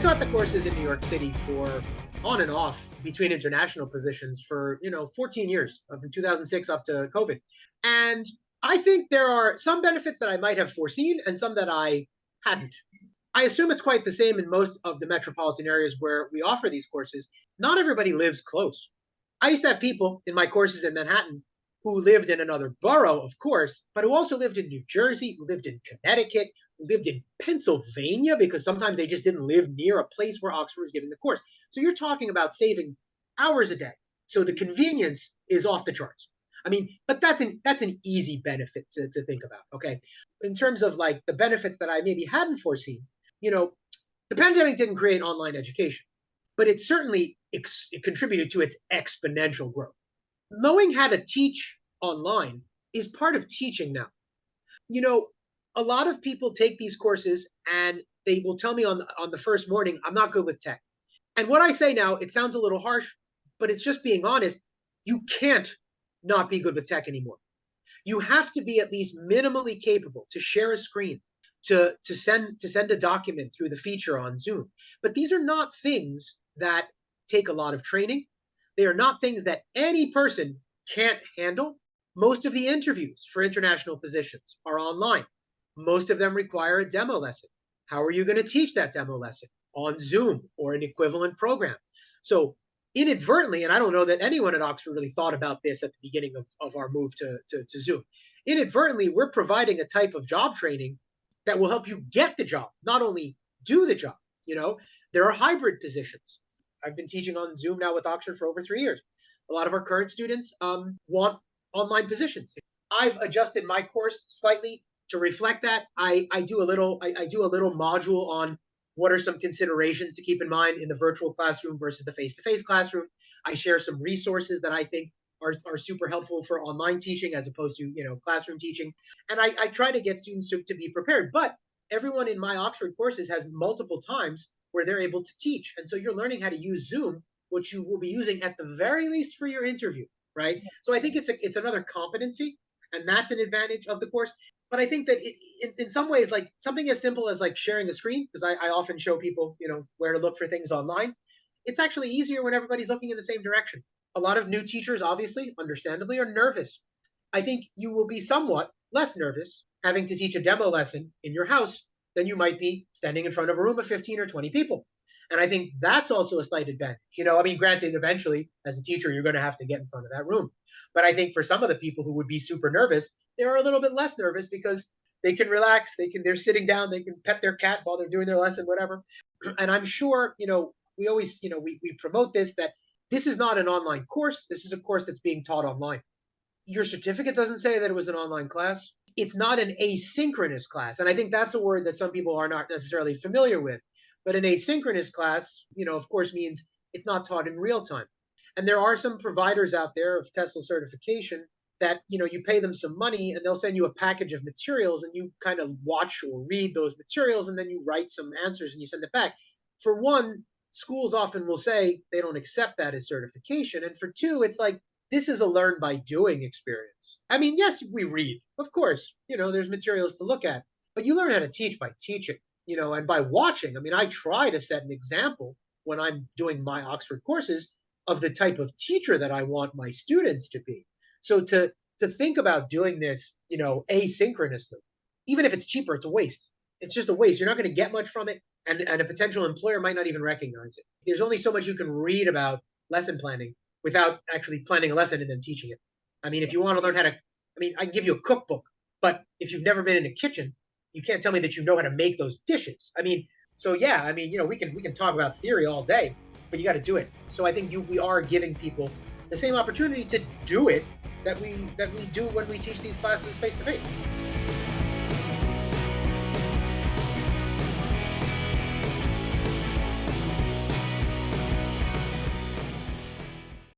taught the courses in New York City for on and off between international positions for, 14 years, from 2006 up to COVID. And I think there are some benefits that I might have foreseen and some that I hadn't. I assume it's quite the same in most of the metropolitan areas where we offer these courses. Not everybody lives close. I used to have people in my courses in Manhattan who lived in another borough, of course, but who also lived in New Jersey, who lived in Connecticut, who lived in Pennsylvania, because sometimes they just didn't live near a place where Oxford was giving the course. So you're talking about saving hours a day. So the convenience is off the charts. I mean, but that's an easy benefit to think about. Okay. In terms of like the benefits that I maybe hadn't foreseen, you know, the pandemic didn't create online education, but it certainly it contributed to its exponential growth. Knowing how to teach online is part of teaching now. You know, a lot of people take these courses and they will tell me on the first morning, I'm not good with tech. And what I say now, it sounds a little harsh, but it's just being honest. You can't not be good with tech anymore. You have to be at least minimally capable to share a screen, to send a document through the feature on Zoom. But these are not things that take a lot of training. They are not things that any person can't handle. Most of the interviews for international positions are online. Most of them require a demo lesson. How are you going to teach that demo lesson? On Zoom or an equivalent program. So inadvertently, and I don't know that anyone at Oxford really thought about this at the beginning of our move to Zoom, inadvertently, we're providing a type of job training that will help you get the job, not only do the job. There are hybrid positions. I've been teaching on Zoom now with Oxford for over 3 years. A lot of our current students want online positions. I've adjusted my course slightly to reflect that. I do a little module on what are some considerations to keep in mind in the virtual classroom versus the face-to-face classroom. I share some resources that I think are super helpful for online teaching as opposed to classroom teaching. And I try to get students to be prepared. But everyone in my Oxford courses has multiple times where they're able to teach. And so you're learning how to use Zoom, which you will be using at the very least for your interview, right? So I think it's another competency, and that's an advantage of the course. But I think that in some ways, like something as simple as like sharing a screen, because I often show people, where to look for things online. It's actually easier when everybody's looking in the same direction. A lot of new teachers, obviously, understandably, are nervous. I think you will be somewhat less nervous having to teach a demo lesson in your house than you might be standing in front of a room of 15 or 20 people. And I think that's also a slight advantage. Granted, eventually, as a teacher, you're going to have to get in front of that room. But I think for some of the people who would be super nervous, they're a little bit less nervous because they can relax. They're sitting down. They can pet their cat while they're doing their lesson, whatever. And I'm sure, we always, we promote this, that this is not an online course. This is a course that's being taught online. Your certificate doesn't say that it was an online class. It's not an asynchronous class. And I think that's a word that some people are not necessarily familiar with. But an asynchronous class, of course, means it's not taught in real time. And there are some providers out there of TESL certification that, you pay them some money and they'll send you a package of materials and you kind of watch or read those materials and then you write some answers and you send it back. For one, schools often will say they don't accept that as certification. And for two, it's like, this is a learn by doing experience. I mean, yes, we read, of course, there's materials to look at, but you learn how to teach by teaching, and by watching. I mean, I try to set an example when I'm doing my Oxford courses of the type of teacher that I want my students to be. So to think about doing this, asynchronously, even if it's cheaper, it's a waste. It's just a waste. You're not going to get much from it. And a potential employer might not even recognize it. There's only so much you can read about lesson planning without actually planning a lesson and then teaching it. I mean, if you want to learn how to, I can give you a cookbook, but if you've never been in a kitchen, you can't tell me that you know how to make those dishes. So yeah, we can talk about theory all day, but you got to do it. So I think we are giving people the same opportunity to do it that we do when we teach these classes face to face.